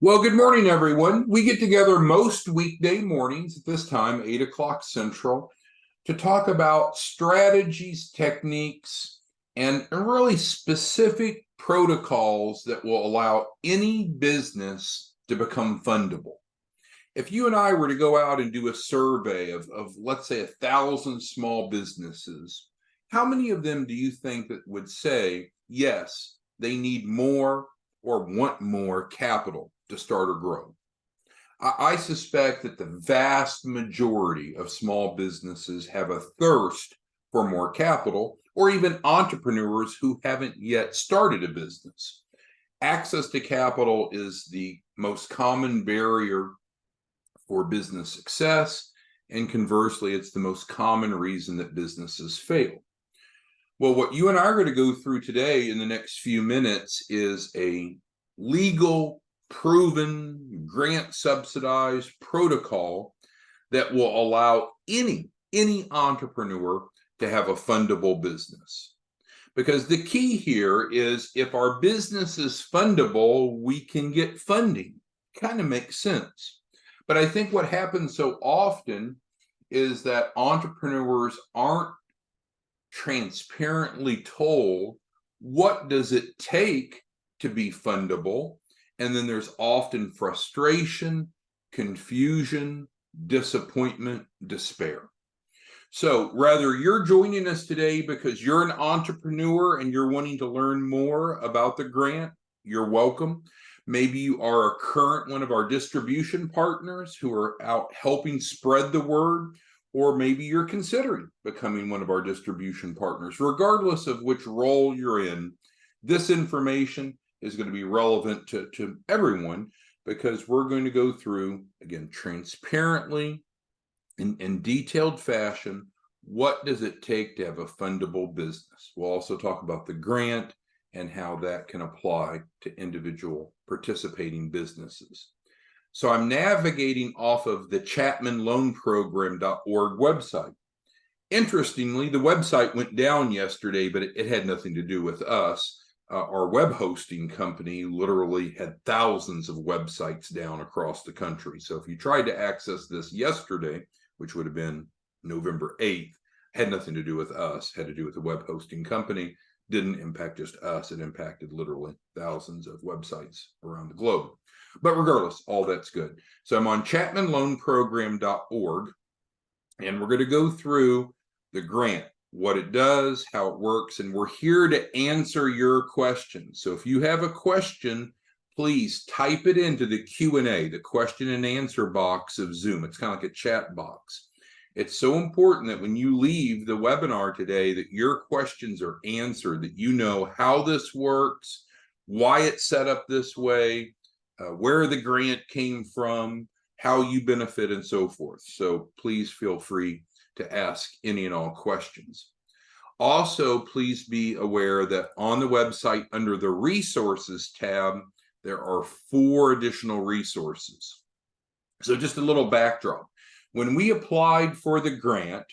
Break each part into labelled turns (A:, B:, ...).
A: Well, good morning, everyone. We get together most weekday mornings at this time, 8 o'clock Central, to talk about strategies, techniques, and really specific protocols that will allow any business to become fundable. If you and I were to go out and do a survey of let's say, 1,000 small businesses, how many of them do you think that would say, yes, they need more or want more capital to start or grow? I suspect that the vast majority of small businesses have a thirst for more capital, or even entrepreneurs who haven't yet started a business. Access to capital is the most common barrier for business success, and conversely, it's the most common reason that businesses fail. Well, what you and I are going to go through today in the next few minutes is a legal, proven, grant subsidized protocol that will allow any entrepreneur to have a fundable business. Because the key here is, if our business is fundable, we can get funding. Kind of makes sense. But I think what happens so often is that entrepreneurs aren't transparently told what does it take to be fundable, and then there's often frustration, confusion, disappointment, despair. So whether you're joining us today because you're an entrepreneur and you're wanting to learn more about the grant, you're welcome. Maybe you are a current one of our distribution partners who are out helping spread the word, or maybe you're considering becoming one of our distribution partners. Regardless of which role you're in, this information is going to be relevant to everyone, because we're going to go through, again, transparently, in detailed fashion, what does it take to have a fundable business. We'll also talk about the grant and how that can apply to individual participating businesses. So I'm navigating off of the chapmanloanprogram.org website. Interestingly, the website went down yesterday, but it had nothing to do with us. Our web hosting company literally had thousands of websites down across the country. So if you tried to access this yesterday, which would have been November 8th, had nothing to do with us, had to do with the web hosting company. Didn't impact just us, it impacted literally thousands of websites around the globe. But regardless, all that's good. So I'm on chapmanloanprogram.org, and we're going to go through the grant, what it does, how it works, and we're here to answer your questions. So if you have a question, please type it into the Q&A, the question and answer box of Zoom. It's kind of like a chat box. It's so important that when you leave the webinar today, that your questions are answered, that you know how this works, why it's set up this way, where the grant came from, how you benefit, and so forth. So please feel free to ask any and all questions. Also, please be aware that on the website, under the resources tab, there are 4 additional resources. So just a little backdrop. When we applied for the grant,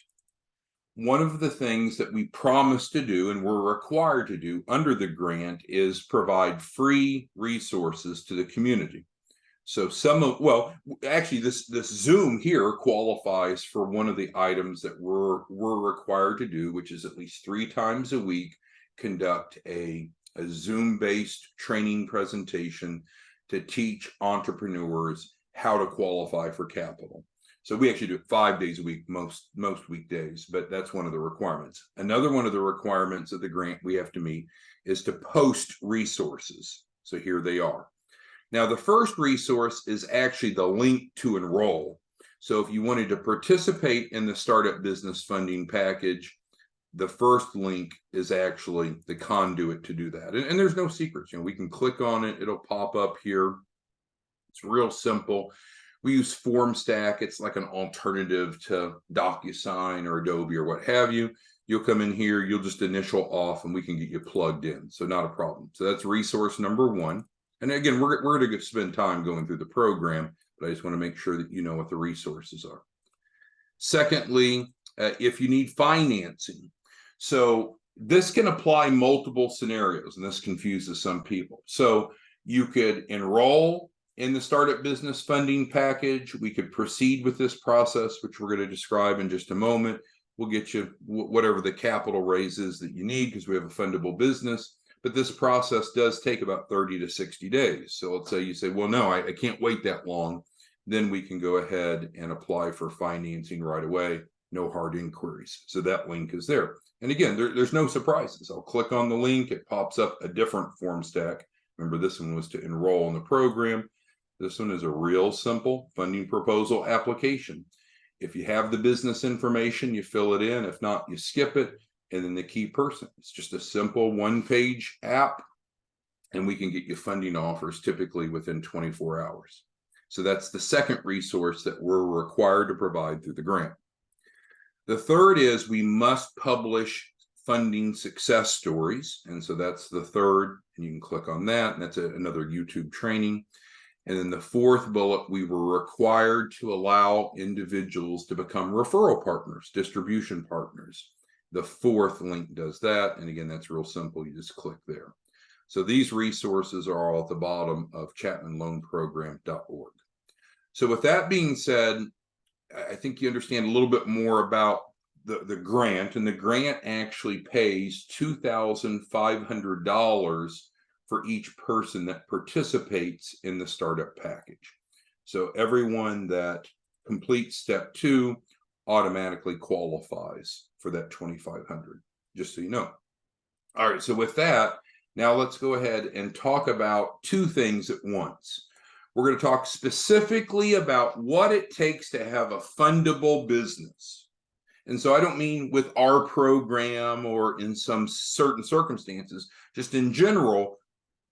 A: one of the things that we promised to do and we're required to do under the grant is provide free resources to the community. So actually this Zoom here qualifies for one of the items that we're required to do, which is at least 3 times a week conduct a Zoom-based training presentation to teach entrepreneurs how to qualify for capital. So we actually do it 5 days a week, most weekdays, but that's one of the requirements. Another one of the requirements of the grant we have to meet is to post resources. So here they are. Now, the first resource is actually the link to enroll. So if you wanted to participate in the Startup Business Funding Package, the first link is actually the conduit to do that. And there's no secrets. We can click on it. It'll pop up here. It's real simple. We use FormStack. It's like an alternative to DocuSign or Adobe or what have you. You'll come in here, you'll just initial off, and we can get you plugged in. So not a problem. So that's resource number 1. And again, we're going to spend time going through the program, but I just want to make sure that you know what the resources are. Secondly, if you need financing. So this can apply multiple scenarios, and this confuses some people. So you could enroll In the startup business funding package, we could proceed with this process, which we're going to describe in just a moment. We'll get you whatever the capital raise is that you need because we have a fundable business. But this process does take about 30 to 60 days. So let's say you say, well, no, I can't wait that long. Then we can go ahead and apply for financing right away. No hard inquiries. So that link is there. And again, there's no surprises. I'll click on the link. It pops up a different form stack. Remember, this one was to enroll in the program. This one is a real simple funding proposal application. If you have the business information, you fill it in. If not, you skip it. And then the key person. It's just a simple one-page app, and we can get you funding offers typically within 24 hours. So that's the second resource that we're required to provide through the grant. The third is we must publish funding success stories. And so that's the third, and you can click on that. And that's another YouTube training. And then the fourth bullet, we were required to allow individuals to become referral partners, distribution partners. The fourth link does that. And again, that's real simple. You just click there. So these resources are all at the bottom of chapmanloanprogram.org. So with that being said, I think you understand a little bit more about the grant. And the grant actually pays $2,500 for each person that participates in the startup package. So everyone that completes step 2 automatically qualifies for that $2,500, just so you know. All right, so with that, now let's go ahead and talk about two things at once. We're going to talk specifically about what it takes to have a fundable business. And so I don't mean with our program or in some certain circumstances, just in general,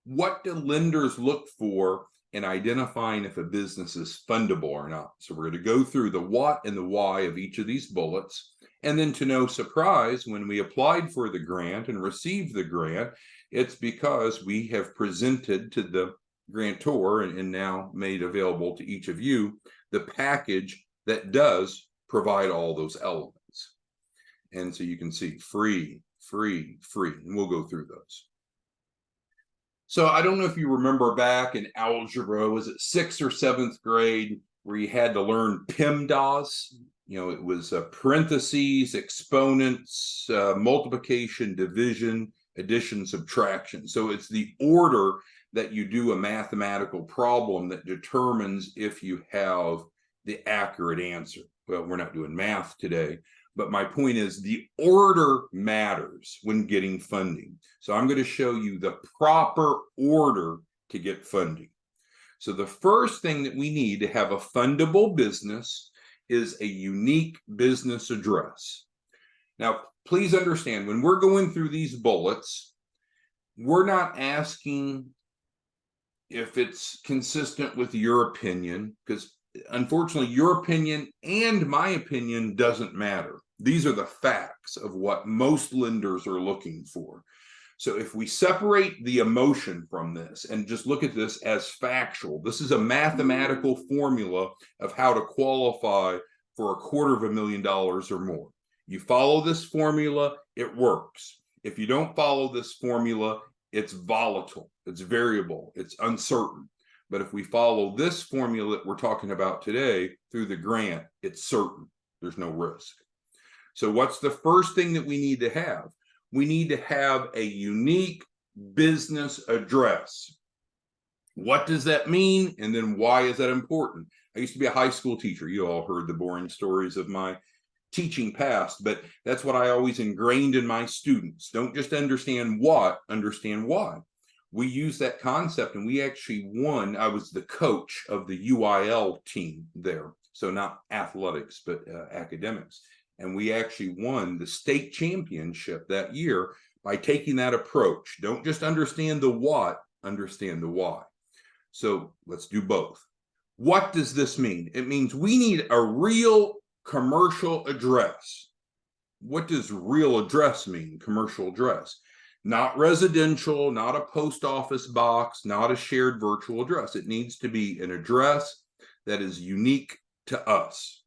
A: what do lenders look for in identifying if a business is fundable or not? So we're going to go through the what and the why of each of these bullets. And then, to no surprise, when we applied for the grant and received the grant, it's because we have presented to the grantor and now made available to each of you the package that does provide all those elements. And so you can see free, and we'll go through those. So I don't know if you remember back in algebra, was it 6th or 7th grade, where you had to learn PEMDAS? You know, it was parentheses, exponents, multiplication, division, addition, subtraction. So it's the order that you do a mathematical problem that determines if you have the accurate answer. Well, we're not doing math today, but my point is the order matters when getting funding. So I'm going to show you the proper order to get funding. So the first thing that we need to have a fundable business is a unique business address. Now, please understand, when we're going through these bullets, we're not asking if it's consistent with your opinion, because unfortunately, your opinion and my opinion doesn't matter. These are the facts of what most lenders are looking for. So if we separate the emotion from this and just look at this as factual, this is a mathematical formula of how to qualify for $250,000 or more. You follow this formula, it works. If you don't follow this formula, it's volatile, it's variable, it's uncertain. But if we follow this formula that we're talking about today through the grant, it's certain. There's no risk. So what's the first thing that we need to have? We need to have a unique business address. What does that mean? And then why is that important? I used to be a high school teacher. You all heard the boring stories of my teaching past, but that's what I always ingrained in my students. Don't just understand what, understand why. We use that concept, and we actually won. I was the coach of the UIL team there. So not athletics, but academics. And we actually won the state championship that year by taking that approach. Don't just understand the what, understand the why. So let's do both. What does this mean? It means we need a real commercial address. What does real address mean? Commercial address. Not residential, not a post office box, not a shared virtual address. It needs to be an address that is unique to us.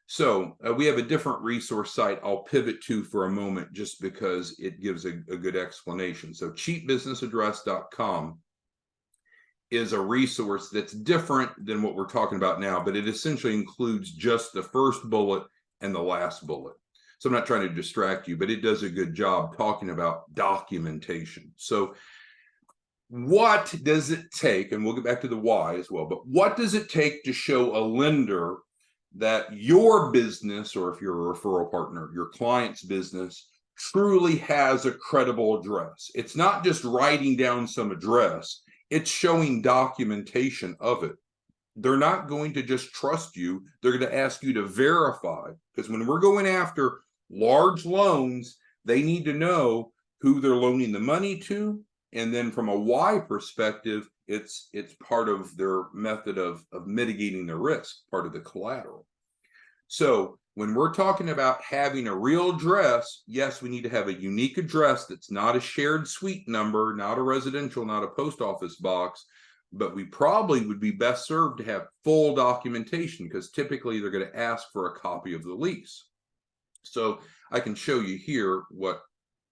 A: So we have a different resource site I'll pivot to for a moment just because it gives a good explanation. So cheapbusinessaddress.com is a resource that's different than what we're talking about now, but it essentially includes just the first bullet and the last bullet. So I'm not trying to distract you, but it does a good job talking about documentation. So what does it take, and we'll get back to the why as well, but what does it take to show a lender that your business, or if you're a referral partner, your client's business truly has a credible address? It's not just writing down some address, it's showing documentation of it. They're not going to just trust you, they're going to ask you to verify, because when we're going after large loans, they need to know who they're loaning the money to. And then from a why perspective, it's part of their method of mitigating the risk, part of the collateral. So when we're talking about having a real address, yes, we need to have a unique address that's not a shared suite number, not a residential, not a post office box, but we probably would be best served to have full documentation, because typically they're going to ask for a copy of the lease. So I can show you here what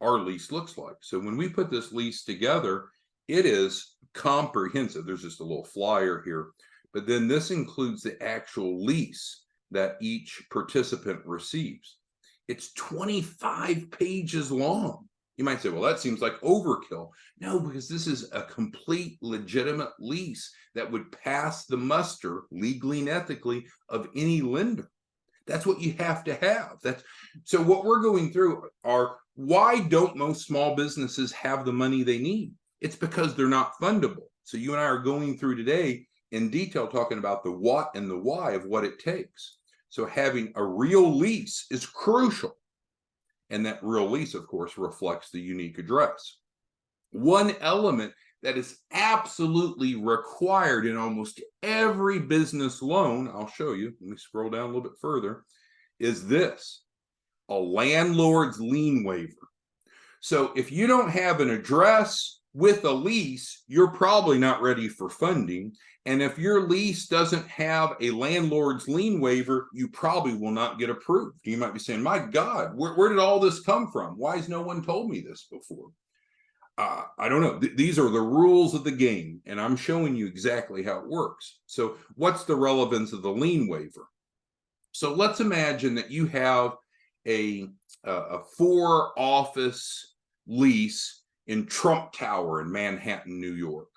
A: our lease looks like. So when we put this lease together, it is comprehensive. There's just a little flyer here, but then this includes the actual lease that each participant receives. It's 25 pages long. You might say, well, that seems like overkill. No, because this is a complete legitimate lease that would pass the muster legally and ethically of any lender. That's what you have to have. So what we're going through are, why don't most small businesses have the money they need? It's because they're not fundable. So you and I are going through today in detail talking about the what and the why of what it takes. So having a real lease is crucial. And that real lease, of course, reflects the unique address. One element that is absolutely required in almost every business loan, I'll show you, let me scroll down a little bit further, is this: a landlord's lien waiver. So if you don't have an address with a lease, you're probably not ready for funding. And if your lease doesn't have a landlord's lien waiver, you probably will not get approved. You might be saying, my God, where did all this come from? Why has no one told me this before? I don't know. These are the rules of the game, and I'm showing you exactly how it works. So what's the relevance of the lien waiver? So let's imagine that you have a 4-office lease in Trump Tower in Manhattan, New York.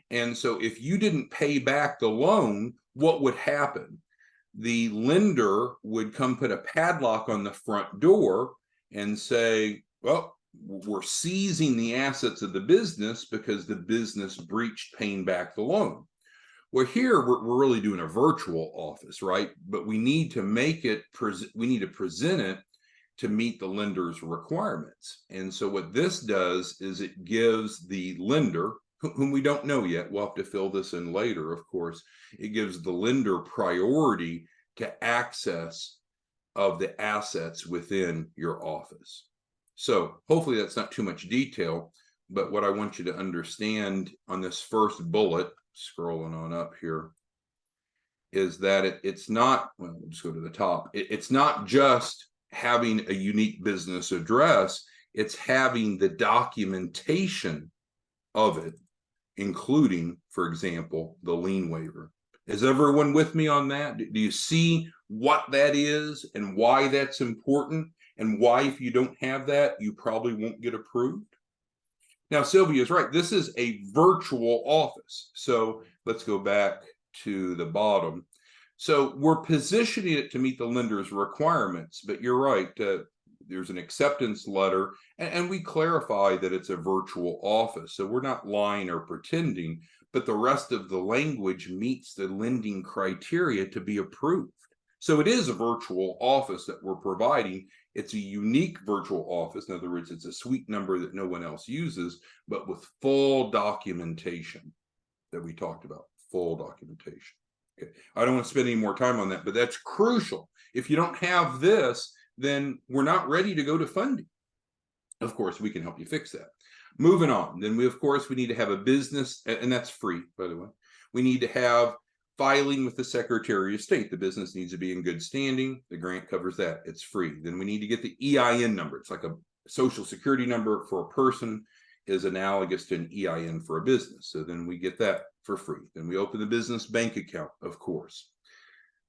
A: And so if you didn't pay back the loan, what would happen? The lender would come put a padlock on the front door and say, well, we're seizing the assets of the business because the business breached paying back the loan. Well, here we're really doing a virtual office, right? But we need to make it, we need to present it to meet the lender's requirements. And so what this does is it gives the lender, whom we don't know yet, we'll have to fill this in later, of course, it gives the lender priority to access of the assets within your office. So hopefully that's not too much detail, but what I want you to understand on this first bullet, scrolling on up here, is that it's not, well, we'll just go to the top. It's not just having a unique business address, it's having the documentation of it, including, for example, the lien waiver. Is everyone with me on that? Do you see what that is and why that's important? And why, if you don't have that, you probably won't get approved? Now, Sylvia's right. This is a virtual office. So let's go back to the bottom. So we're positioning it to meet the lender's requirements, but you're right. There's an acceptance letter, and we clarify that it's a virtual office. So we're not lying or pretending, but the rest of the language meets the lending criteria to be approved. So it is a virtual office that we're providing. It's a unique virtual office. In other words, it's a suite number that no one else uses, but with full documentation that we talked about, full documentation. Okay. I don't want to spend any more time on that, but that's crucial. If you don't have this, then we're not ready to go to funding. Of course, we can help you fix that. Moving on, then we need to have a business, and that's free, by the way. We need to have filing with the Secretary of State. The business needs to be in good standing. The grant covers that. It's free. Then we need to get the EIN number. It's like a social security number for a person. is analogous to an EIN for a business. So then we get that for free. Then we open the business bank account, of course.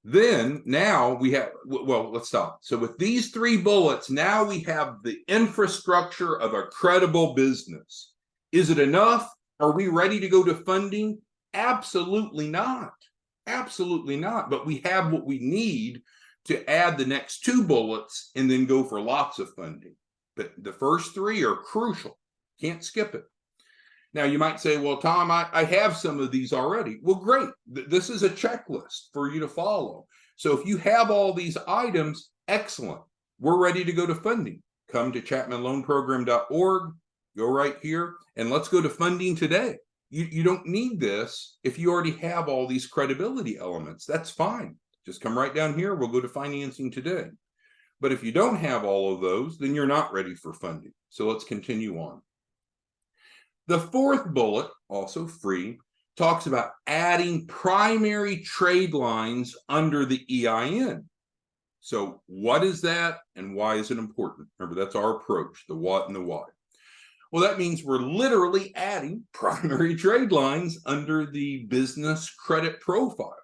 A: Then now we have, well, let's stop. So with these 3 bullets, now we have the infrastructure of a credible business. Is it enough? Are we ready to go to funding? Absolutely not. Absolutely not. But we have what we need to add the next 2 bullets and then go for lots of funding. But the first 3 are crucial. Can't skip it. Now, you might say, well, Tom, I have some of these already. Well, great. This is a checklist for you to follow. So if you have all these items, excellent. We're ready to go to funding. Come to chapmanloanprogram.org, go right here, and let's go to funding today. You don't need this if you already have all these credibility elements. That's fine. Just come right down here. We'll go to financing today. But if you don't have all of those, then you're not ready for funding. So let's continue on. The 4th bullet, also free, talks about adding primary trade lines under the EIN. So what is that and why is it important? Remember, that's our approach, the what and the why. Well, that means we're literally adding primary trade lines under the business credit profile.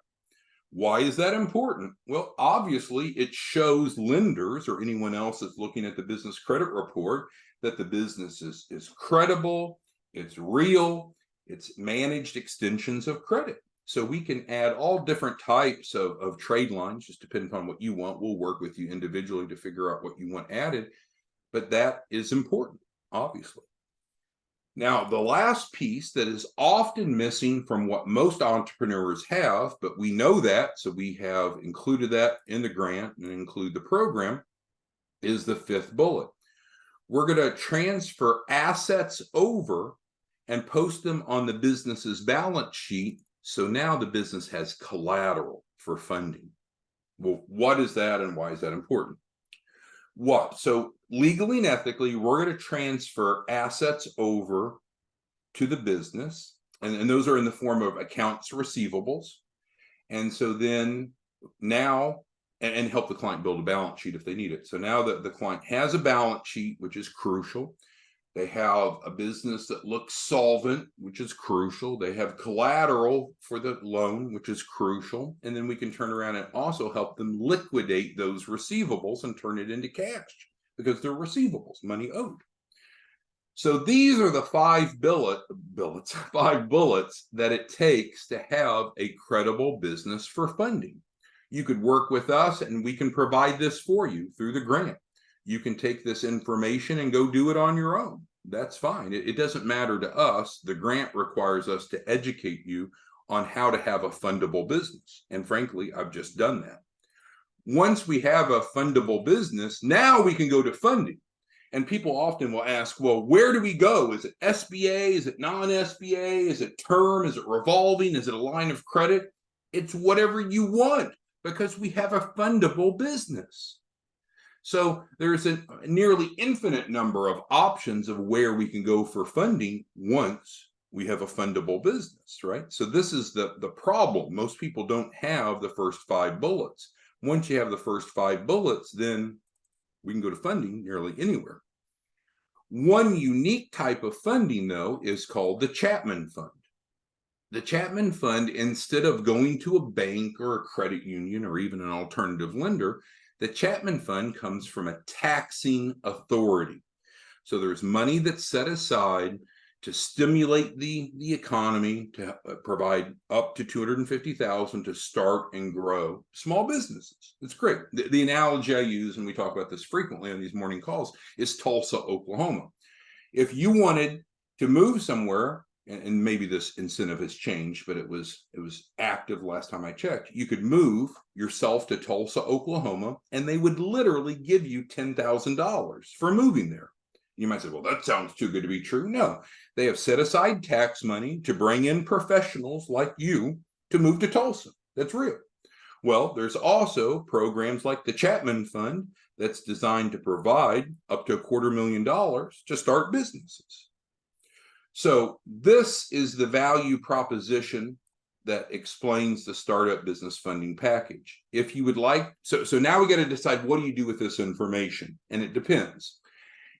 A: Why is that important? Well, obviously, it shows lenders or anyone else that's looking at the business credit report that the business is credible, it's real, it's managed extensions of credit. So we can add all different types of trade lines, just depending upon what you want. We'll work with you individually to figure out what you want added, but that is important, obviously. Now, the last piece that is often missing from what most entrepreneurs have, but we know that, so we have included that in the grant and include the program, is the 5th bullet. We're going to transfer assets over and post them on the business's balance sheet. So now the business has collateral for funding. Well, what is that and why is that important? What? So legally and ethically, we're going to transfer assets over to the business. And those are in the form of accounts receivables. And so then now, and help the client build a balance sheet if they need it. So now that the client has a balance sheet, which is crucial. They have a business that looks solvent, which is crucial. They have collateral for the loan, which is crucial. And then we can turn around and also help them liquidate those receivables and turn it into cash because they're receivables, money owed. So these are the 5 bullets that it takes to have a credible business for funding. You could work with us and we can provide this for you through the grant. You can take this information and go do it on your own. That's fine. It doesn't matter to us. The grant requires us to educate you on how to have a fundable business. And frankly, I've just done that. Once we have a fundable business, now we can go to funding. And people often will ask, well, where do we go? Is it SBA? Is it non-SBA? Is it term? Is it revolving? Is it a line of credit? It's whatever you want because we have a fundable business. So there's a nearly infinite number of options of where we can go for funding once we have a fundable business, right? So this is the problem. Most people don't have the first 5 bullets. Once you have the first 5 bullets, then we can go to funding nearly anywhere. One unique type of funding, though, is called the Chapman Fund. The Chapman Fund, instead of going to a bank or a credit union or even an alternative lender, the Chapman Fund comes from a taxing authority. So there's money that's set aside to stimulate the economy, to provide up to $250,000 to start and grow small businesses. It's great. The analogy I use, and we talk about this frequently on these morning calls, is Tulsa, Oklahoma. If you wanted to move somewhere, and maybe this incentive has changed, but it was active last time I checked, you could move yourself to Tulsa, Oklahoma, and they would literally give you $10,000 for moving there. You might say, well, that sounds too good to be true. No, they have set aside tax money to bring in professionals like you to move to Tulsa. That's real. Well, there's also programs like the Chapman Fund that's designed to provide up to $250,000 to start businesses. So this is the value proposition that explains the startup business funding package. If you would like, so now we got to decide, what do you do with this information? And it depends.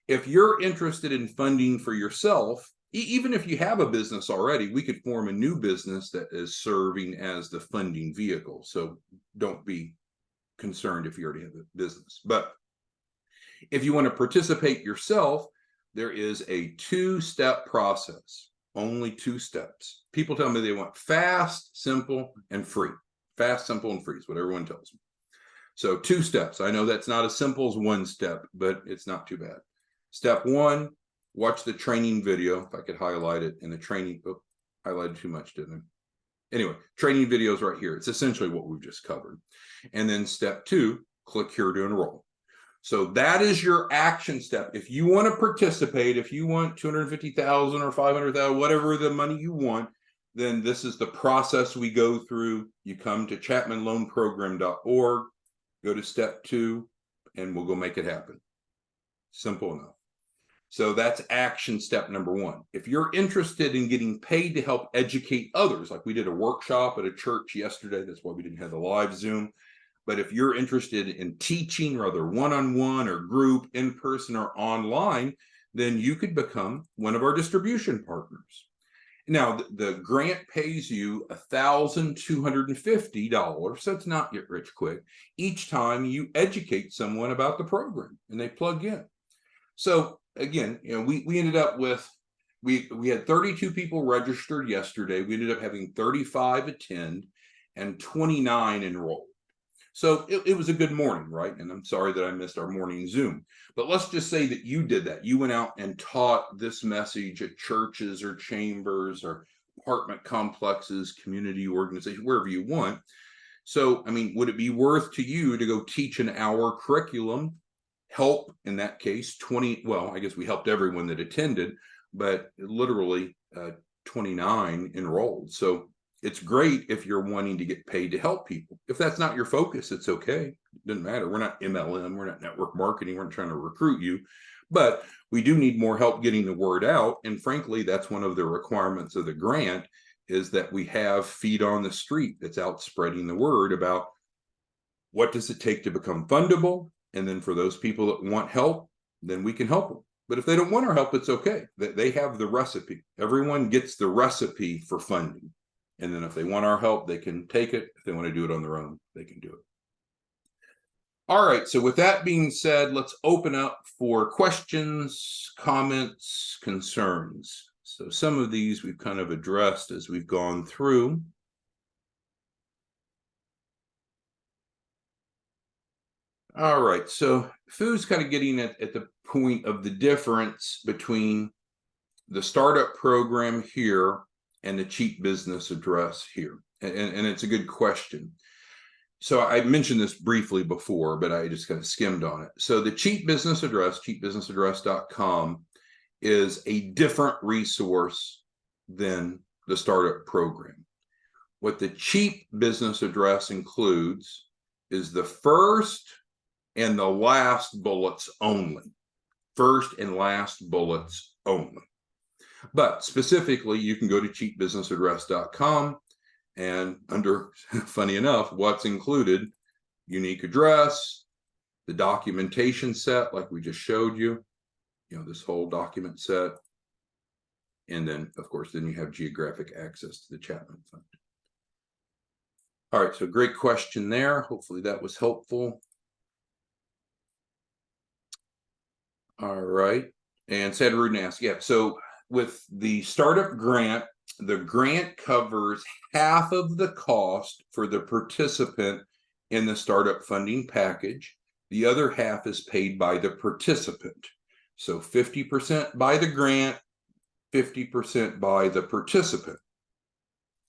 A: if you're interested in funding for yourself, even if you have a business already, we could form a new business that is serving as the funding vehicle. So don't be concerned if you already have a business. But if you want to participate yourself, there is a two-step process, only 2 steps. People tell me they want fast, simple, and free. Fast, simple, and free is what everyone tells me. So 2 steps. I know that's not as simple as 1 step, but it's not too bad. Step 1, watch the training video. If I could highlight it in the training, oh, highlighted too much, didn't I? Anyway, training videos right here. It's essentially what we've just covered. And then step 2, click here to enroll. So that is your action step. If you want to participate, if you want 250,000 or 500,000, whatever the money you want, then this is the process we go through. You come to chapmanloanprogram.org, go to step 2, and we'll go make it happen. Simple enough. So that's action step number 1. If you're interested in getting paid to help educate others, like we did a workshop at a church yesterday, that's why we didn't have the live Zoom. But if you're interested in teaching, whether one-on-one or group, in person or online, then you could become one of our distribution partners. Now, the grant pays you $1,250, so it's not get rich quick, each time you educate someone about the program and they plug in. So again, we ended up with, we had 32 people registered yesterday. We ended up having 35 attend and 29 enrolled. So it was a good morning, right? And I'm sorry that I missed our morning Zoom. But let's just say that you did that. You went out and taught this message at churches or chambers or apartment complexes, community organizations, wherever you want. So, I mean, would it be worth to you to go teach an hour curriculum, help, in that case, 20, well, I guess we helped everyone that attended, but literally 29 enrolled. So it's great if you're wanting to get paid to help people. If that's not your focus, it's okay. It doesn't matter. We're not MLM. We're not network marketing. We're not trying to recruit you. But we do need more help getting the word out. And frankly, that's one of the requirements of the grant, is that we have feet on the street that's out spreading the word about what does it take to become fundable. And then for those people that want help, then we can help them. But if they don't want our help, it's okay. They have the recipe. Everyone gets the recipe for funding. And then if they want our help, they can take it. If they want to do it on their own, they can do it. All right. So with that being said, let's open up for questions, comments, concerns. So some of these we've kind of addressed as we've gone through. All right. So Fu's kind of getting at the point of the difference between the startup program here and the cheap business address here. And it's a good question. So I mentioned this briefly before, but I just kind of skimmed on it. So the cheap business address, cheapbusinessaddress.com, is a different resource than the startup program. What the cheap business address includes is the first and the last bullets only. First and last bullets only. But specifically, you can go to cheapbusinessaddress.com, and under, funny enough, what's included: unique address, the documentation set like we just showed you, this whole document set. And then, of course, then you have geographic access to the Chapman Fund. All right, so great question there. Hopefully that was helpful. All right, and Sadrudin asked, yeah, so with the startup grant, the grant covers half of the cost for the participant in the startup funding package. The other half is paid by the participant. So 50% by the grant, 50% by the participant.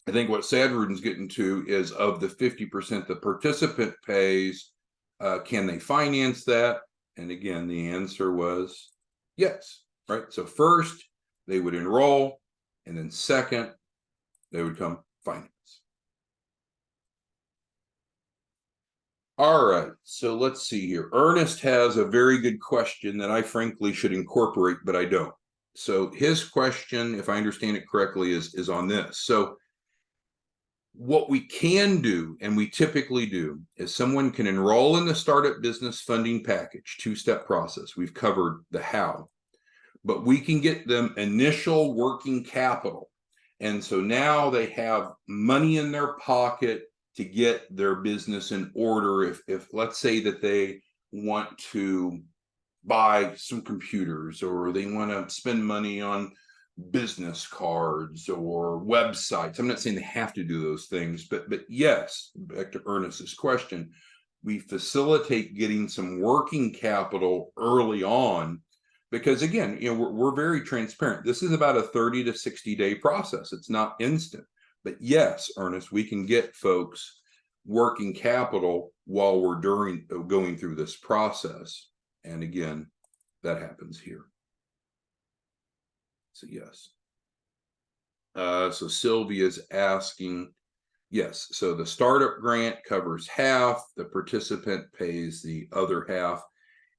A: I think what Sadrudin's getting to is, of the 50% the participant pays, can they finance that? And again, the answer was yes, right? So first, they would enroll, and then second, they would come finance. All right, so let's see here. Ernest has a very good question that I frankly should incorporate, but I don't. So his question, if I understand it correctly, is on this. So What we can do, and we typically do, is someone can enroll in the startup business funding package, two-step process. We've covered the how, but we can get them initial working capital. And so now they have money in their pocket to get their business in order. If let's say that they want to buy some computers, or they want to spend money on business cards or websites. I'm not saying they have to do those things, but yes, back to Ernest's question, we facilitate getting some working capital early on, because again, we're very transparent. This is about a 30 to 60 day process. It's not instant. But yes, Ernest, we can get folks working capital while we're going through this process. And again, that happens here. So yes. So Sylvia's asking, yes, so the startup grant covers half, the participant pays the other half.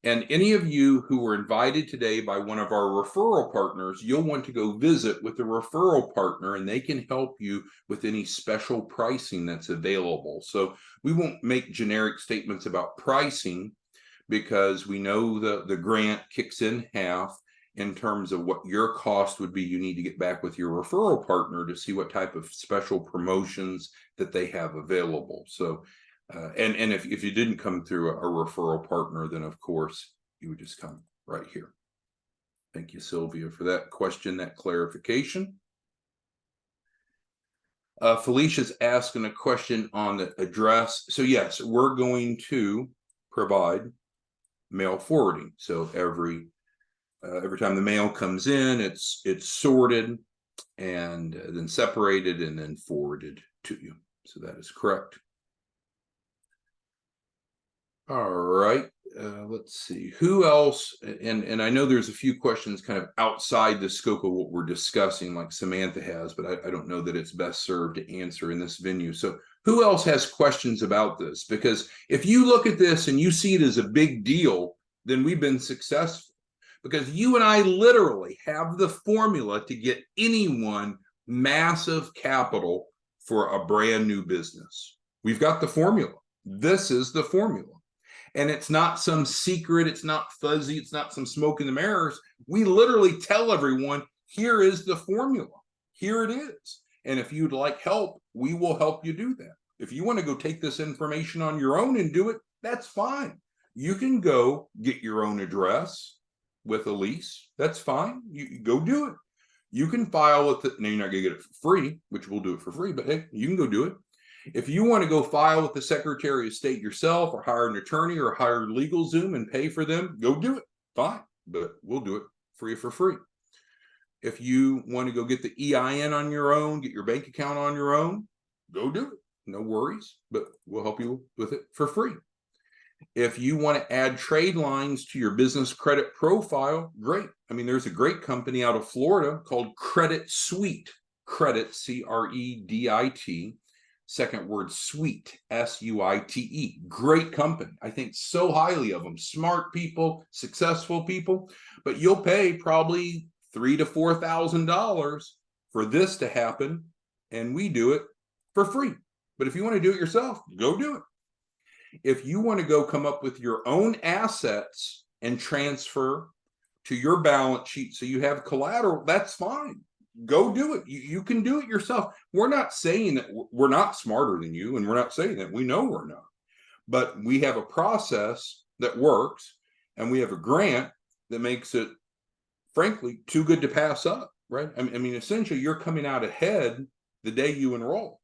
A: And any of you who were invited today by one of our referral partners, you'll want to go visit with the referral partner, and they can help you with any special pricing that's available. So we won't make generic statements about pricing, because we know the grant kicks in half. In terms of what your cost would be, you need to get back with your referral partner to see what type of special promotions that they have available. So, and if you didn't come through a referral partner, then of course you would just come right here. Thank you, Sylvia, for that question, that clarification. Felicia's asking a question on the address. So yes, we're going to provide mail forwarding. So every time the mail comes in, it's sorted and then separated and then forwarded to you. So that is correct. All right, let's see who else. And I know there's a few questions kind of outside the scope of what we're discussing, like Samantha has, but I don't know that it's best served to answer in this venue. So who else has questions about this? Because if you look at this and you see it as a big deal, then we've been successful. Because you and I literally have the formula to get anyone massive capital for a brand new business. We've got the formula. This is the formula. And it's not some secret. It's not fuzzy. It's not some smoke in the mirrors. We literally tell everyone, here is the formula. Here it is. And if you'd like help, we will help you do that. If you want to go take this information on your own and do it, that's fine. You can go get your own address with a lease. That's fine. You go do it. You can file with it. Now, you're not going to get it for free, which we'll do it for free, but hey, you can go do it. If you want to go file with the Secretary of State yourself, or hire an attorney, or hire LegalZoom and pay for them, go do it. Fine, but we'll do it for free. If you want to go get the EIN on your own, get your bank account on your own, go do it. No worries, but we'll help you with it for free. If you want to add trade lines to your business credit profile, great. I mean, there's a great company out of Florida called Credit Suite. Credit, C-R-E-D-I-T. Second word, Suite, S-U-I-T-E. Great company. I think so highly of them. Smart people, successful people. But you'll pay probably $3,000 to $4,000 for this to happen, and we do it for free. But if you want to do it yourself, go do it. If you want to go come up with your own assets and transfer to your balance sheet so you have collateral, that's fine. Go do it. You can do it yourself. We're not saying that we're not smarter than you, and we're not saying that we know we're not. But we have a process that works, and we have a grant that makes it, frankly, too good to pass up, right? I mean, essentially, you're coming out ahead the day you enroll.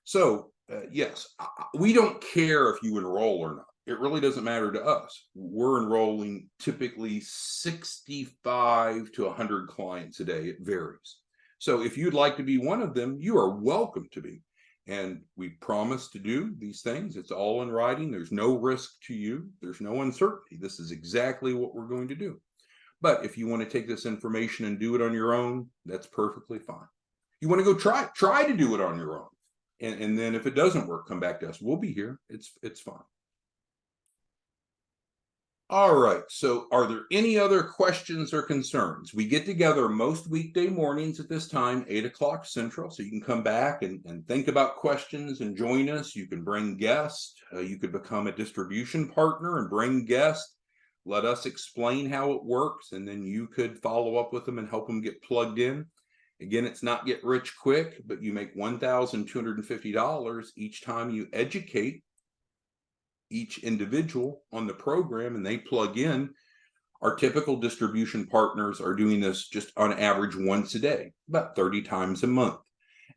A: So, yes, we don't care if you enroll or not. It really doesn't matter to us. We're enrolling typically 65 to 100 clients a day. It varies. So if you'd like to be one of them, you are welcome to be. And we promise to do these things. It's all in writing. There's no risk to you. There's no uncertainty. This is exactly what we're going to do. But if you want to take this information and do it on your own, that's perfectly fine. You want to go try to do it on your own. And then if it doesn't work, come back to us. We'll be here. It's fine. All right, so are there any other questions or concerns? We get together most weekday mornings at this time, 8 o'clock Central, so you can come back and think about questions and join us. You can bring guests. You could become a distribution partner and bring guests. Let us explain how it works, and then you could follow up with them and help them get plugged in. Again, it's not get rich quick, but you make $1,250 each time you educate each individual on the program and they plug in. Our typical distribution partners are doing this just on average once a day, about 30 times a month.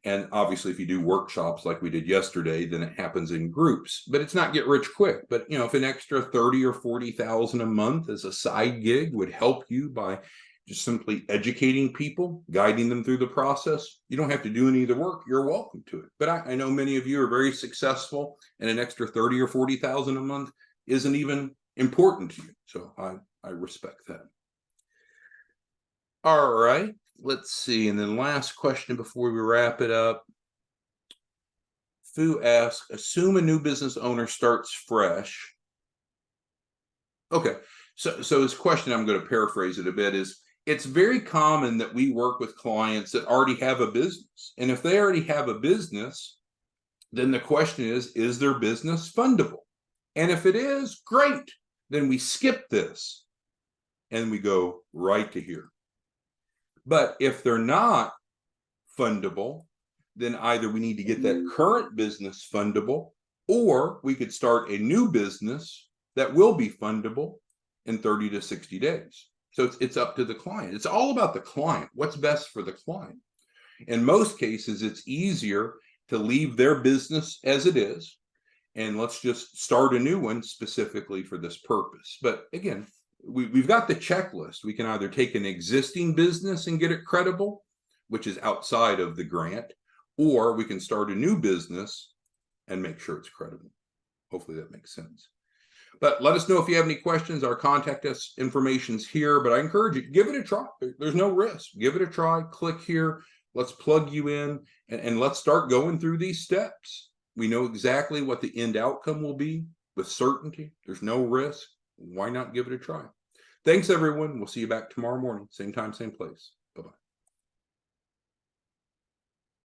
A: And obviously, if you do workshops like we did yesterday, then it happens in groups. But it's not get rich quick. But if an extra 30 or 40,000 a month as a side gig would help you by just simply educating people, guiding them through the process, you don't have to do any of the work. You're welcome to it. But I know many of you are very successful, and an extra 30 or 40,000 a month isn't even important to you. So I respect that. All right, let's see. And then last question before we wrap it up. Fu asks, assume a new business owner starts fresh. Okay, so his question, I'm going to paraphrase it a bit, is it's very common that we work with clients that already have a business. And if they already have a business, then the question is their business fundable? And if it is, great. Then we skip this and we go right to here. But if they're not fundable, then either we need to get that current business fundable, or we could start a new business that will be fundable in 30 to 60 days. So it's up to the client. It's all about the client. What's best for the client? In most cases, it's easier to leave their business as it is, and let's just start a new one specifically for this purpose. But again, we've got the checklist. We can either take an existing business and get it credible, which is outside of the grant, or we can start a new business and make sure it's credible. Hopefully that makes sense. But let us know if you have any questions. Our contact us information's here, but I encourage you, give it a try. There's no risk. Give it a try. Click here. Let's plug you in and let's start going through these steps. We know exactly what the end outcome will be with certainty. There's no risk. Why not give it a try? Thanks, everyone. We'll see you back tomorrow morning. Same time, same place. Bye-bye.